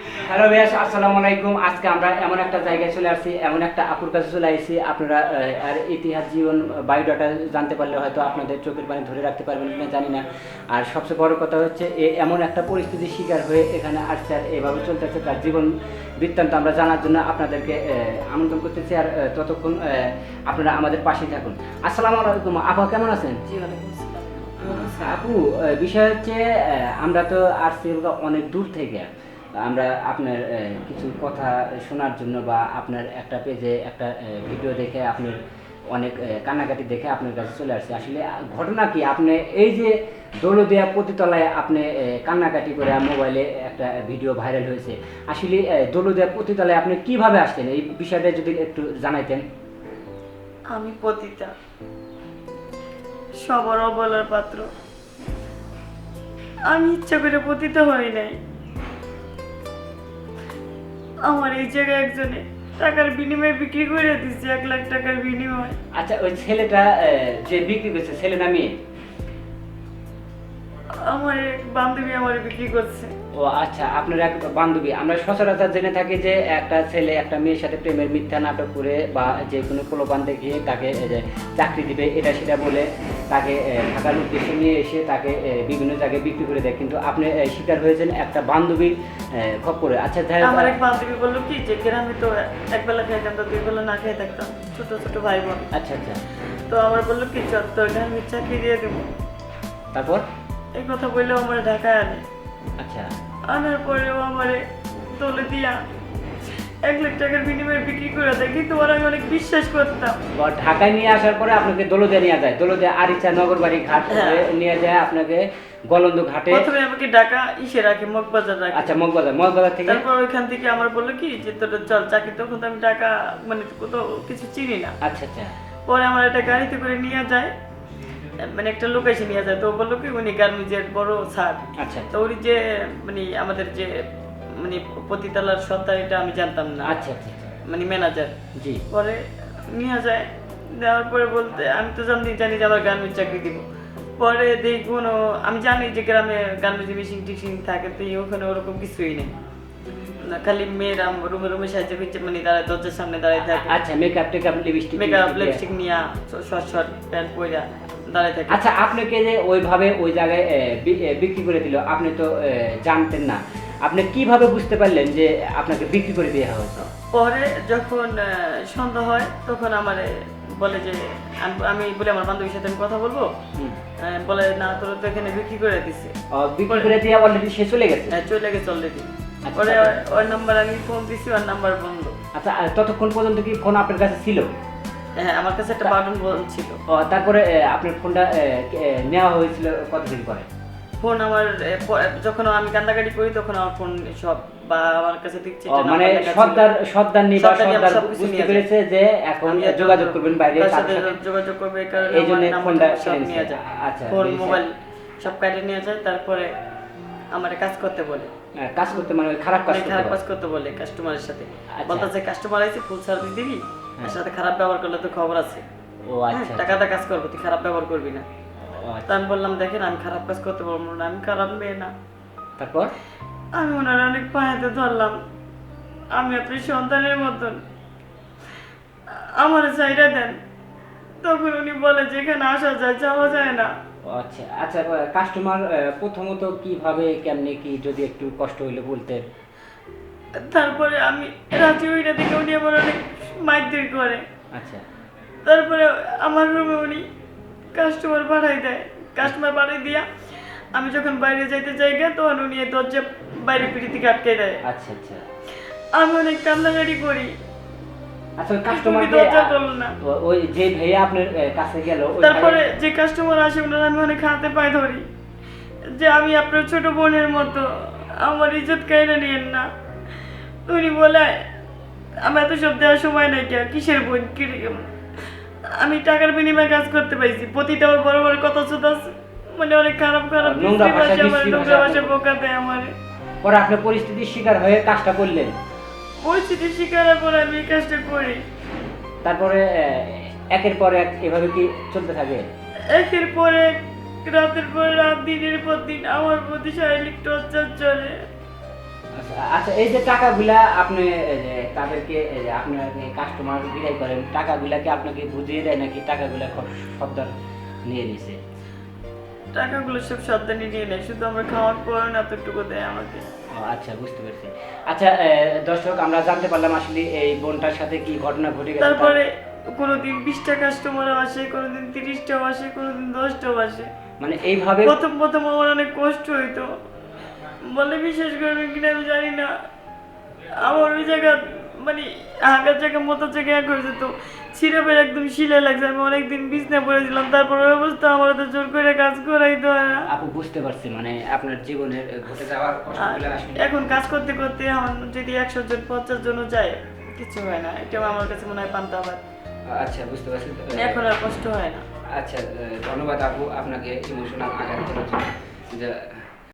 Hello ভাইয়া, আসসালামু আলাইকুম। আজকে আমরা এমন একটা জায়গায় চলে আসছি, এমন একটা আপুর কাছে চলে আসছি। আপনারা আর ইতিহাস জীবন বায়োডাটা জানতে পারলে হয়তো আপনাদের চোখের পানি ধরে রাখতে পারবেন কিনা জানি না। আর সবচেয়ে বড় কথা হচ্ছে এমন একটা পরিস্থিতির শিকার হয়ে এখানে আসছে আর এভাবে চলতেছে, তার জীবন বৃত্তান্ত আমরা জানার জন্য আপনাদেরকে আমন্ত্রণ করতেছি। আর ততক্ষণ আপনারা আমাদের পাশেই থাকুন। আসসালামু আলাইকুম আপা, কেমন আছেন? জি, ওয়ালাইকুম আসসালাম। আপু, বিষয় হচ্ছে আমরা তো আসছি অনেক দূর থেকে। আমরা আপনার কিছু কথা শোনার জন্য বা আপনার একটা পেজে একটা ভিডিও দেখে আপনার অনেক কান্নাকাটি দেখে আপনার কাছে চলে আসছে। আসলে ঘটনা কি, আপনি এই যে দৌলদিয়া পতিতলায় আপনি কান্নাকাটি করে মোবাইলে একটা ভিডিও ভাইরাল হয়েছে, আসলে দৌলদিয়া পতিতলায় আপনি কিভাবে আসছেন এই বিষয়টা যদি একটু জানাইতেন। আমি পতিতা, সবার অবলার পাত্র। আমি ইচ্ছা করে পতিত হই নাই। আমার এই জায়গায় একজনে টাকার বিনিময়ে বিক্রি করে দিচ্ছে, 1 লাখ টাকার বিনিময়ে। আচ্ছা, ওই ছেলেটা যে বিক্রি করছে, ছেলে না মেয়ে? আমার এক বান্ধবী আমার বিক্রি করছে। ও আচ্ছা, আপনার এক বান্ধবী। আমরা সচরাচর জেনে থাকি যে একটা ছেলে একটা মেয়ের সাথে প্রেমের মিথ্যা নাটক করে বা যে কোনো প্রলোভন দেখিয়ে তাকে চাকরি দিবে এটা সেটা বলে তাকে থাকার উদ্দেশ্যে নিয়ে এসে তাকে বিভিন্ন জায়গায় বিক্রি করে দেয়, কিন্তু আপনি শিকার হয়েছেন একটা বান্ধবীর খপ্পরে। আচ্ছা, আমার এক বান্ধবী বললো কি যে গ্রামে তো একবেলা খাইতাম, তো 2 বেলা না খেয়ে থাকতাম, ছোট ছোট ভাই বোন। আচ্ছা আচ্ছা, তো আমার বললো কি চল তোর গ্রামে চাকরি দিয়ে দেবো। তারপর? এই কথা বললেও আমার ঢাকায় আনে। আচ্ছা আনার পরেও আমারে তোলে দিয়া 1 লাখ টাকার বিনিময়ে বিক্রি করে দেয়, কিন্তু ওরা আমি অনেক বিশ্বাস করতাম। ঢাকায় নিয়ে আসার পরে আপনাকে দৌলদিয়া নিয়ে যায়, দৌলদিয়া আরিচা নগরবাড়ি ঘাট নিয়ে যায় আপনাকে গলন্দ ঘাটে। প্রথমে আমাকে ঢাকা ইসে রাখে, মগবাজার রাখে। আচ্ছা, মগবাজার থেকে। তারপর ওইখান থেকে আমার বললো কি যে তোর চল চাকরি, তখন তো আমি ঢাকা মানে কোথাও কিছু চিনি না। আচ্ছা আচ্ছা পরে আমার একটা গাড়িতে করে নিয়ে যায়, মানে একটা লোক এসে নিয়ে যায়। তো বললো কি উনি গার্মেন্টসের বড় স্যার। আচ্ছা তো উনি যে মানে আমাদের যে মানে পতিতালার সত্তার, এটা আমি জানতাম না। আচ্ছা আচ্ছা আচ্ছা, মানে ম্যানেজার। জি। পরে নিয়ে যায়, দেওয়ার পরে বলতে আমি তো জানি যে আমার গার্মেন্টস চাকরি দিব। পরে দেখি কোনো, আমি জানি যে গ্রামে গার্মেন্টস মেশিন টিশিন থাকে, তো ওখানে ওরকম কিছুই নেই। না, খালি মেয়েরা রুমে রুমে সাহায্য করছে, মানে দাঁড়ায় দরজার সামনে দাঁড়ায় থাকে। আচ্ছা, মেকআপ টেকআপ লিপস্টিক লিপস্টিক নিয়ে শর্ট শর্ট প্যান্ট পরে দাঁড়ায় থাকে। আচ্ছা, আপনাকে যে ওইভাবে ওই জায়গায় বিক্রি করে দিল, আপনি তো জানতেন না, আপনি কিভাবে বুঝতে পারলেন যে আপনাকে বিক্রি করে দেওয়া হয়েছে? পরে যখন সন্ধ্যা হয় তখন আমার বলে যে আমি বলে আমার বান্ধবীর সাথে আমি কথা বলবো। বলে না, তোর তো এখানে বিক্রি করে দিছে। বিক্রি করে দিয়ে অলরেডি সে চলে গেছে? চলে গেছে অলরেডি। আচ্ছা, পরে ওর নাম্বার আমি ফোন দিছি, ওর নাম্বার বন্ধ। আচ্ছা, ততক্ষণ পর্যন্ত কি ফোন আপনার কাছে ছিল? হ্যাঁ, আমার কাছে একটা বাটন ফোন ছিল। তারপরে আপনার ফোনটা নেওয়া হয়েছিল কতদিন পরে? ফোন আমার যখন আমি কান্দাকাটি করি তখন আমার ফোন সব বা আমার কাছে দিচ্ছে, মানে সর্দার নিবা সর্দার বুঝতে পেরেছে যে এখন যোগাযোগ করবেন বাইরে, তার সাথে যোগাযোগ করবে, এই কারণে এই জন্য ফোনটা সব নিয়ে যায়। আচ্ছা, ফোন মোবাইল সব কাটে নিয়ে যায়। তারপরে আমার কাজ করতে বলে, কাজ করতে মানে খারাপ কাজ করতে বলে কাস্টমারের সাথে। আচ্ছা। বলতেছে কাস্টমার আছে ফুল সার্ভিস দিবি, তার সাথে খারাপ ব্যবহার করলে তো খবর আছে। ও আচ্ছা, টাকাটা কাজ করবো, তুই খারাপ ব্যবহার করবি না। ও আচ্ছা। তা আমি বললাম দেখেন আমি খারাপ কাজ করতে পারবো না, আমি খারাপ মেয়ে না। তারপর আমি ওনার অনেক পায়েতে ধরলাম, আমি আপনার সন্তানের মতন, আমার চাইটা দেন। তখন উনি বলে যে এখানে আসা যায়, যাওয়া যায় না। আচ্ছা আচ্ছা, কাস্টমার প্রথমত কিভাবে কেমনে কি যদি একটু কষ্ট হইলে বলতেন। তারপরে আমি রাজি হই না দেখে উনি আমার অনেক মাইর করে। আচ্ছা, তারপরে আমার রুমে উনি কাস্টমার পাঠাই দেয়। কাস্টমার পাঠাই দিয়া আমি যখন বাইরে যাইতে চাই তখন উনি দরজা বাইরে পিড়ি থেকে আটকে দেয়। আচ্ছা আচ্ছা, আমি অনেক কান্নাকাটি করি। আচ্ছা, কাস্টমার দরজা করলো না। ওই যে ভাইয়া আপনার কাছে গেল, তারপরে যে কাস্টমার আসে ওনার আমি অনেক হাতে পায়ে ধরি যে আমি আপনার ছোট বোনের মতো, আমার ইজ্জত কাইরা নিয়েন না। উনি বলে আমি এত সব দেওয়ার সময় নাই, কিসের বোন, আমি টাকার বিনিময়ে কাজ করতে পাইছি। প্রতিটা আমার বড় বড় কথা শুধু মানে অনেক খারাপ খারাপ নোংরা ভাষা বোকা দেয় আমার। পরে আপনি পরিস্থিতির শিকার হয়ে কাজটা করলেন। পরিস্থিতির শিকারের পরে আমি এই কাজটা করি। তারপরে একের পর এক এভাবে কি চলতে থাকে? একের পর এক, রাতের পর রাত, দিনের পর দিন আমার প্রতি শারীরিক টর্চার চলে। আচ্ছা, আচ্ছা, এই যে টাকাগুলা আপনি এই যে তাদেরকে এই যে আপনার কাস্টমার বিদায় করেন, টাকাগুলা কি আপনাকে বুঝিয়ে দেয় নাকি টাকাগুলা সবদার নিয়ে নিছে? টাকাগুলো সব সাবধানে নিয়ে নেয়, শুধু আমরা খাওয়ার পর না এতটুকু দেয় আমাকে। ও আচ্ছা, বুঝতে পারছি। আচ্ছা দর্শক, আমরা জানতে পারলাম আসলে এই বোনটার সাথে কি ঘটনা ঘটে গেছে। তারপরে কোনোদিন 20টা কাস্টমার আসে, কোনোদিন 30টাও আসে, কোনোদিন 10টাও আসে। মানে এইভাবে প্রথম প্রথম আমার অনেক কষ্ট হইতো, বলে বিশ্বাস করবেন কিনা আমি জানি না, আমার ওই জায়গা মানে হাঁকার জায়গা মতো জায়গায় এক হয়ে যেত, সিরাপের একদম শিলে লাগছে, আমি অনেকদিন বিছনা পড়েছিলাম, তারপর ওই অবস্থা আমার তো জোর করে কাজ করাইতো না। আপু বুঝতে পারছি, মানে আপনার জীবনের ঘটে যাওয়ার কষ্টগুলো আসলে এখন কাজ করতে করতে আমার যদি 100 জন 50 জনও যায় কিছু হয় না, এটা আমার কাছে মনে হয় পান্তা ভাত। আচ্ছা, বুঝতে পারছি। এখন আর কষ্ট হয় না। আচ্ছা, ধন্যবাদ আপু আপনাকে ইমোশনাল আঘাত করার জন্য।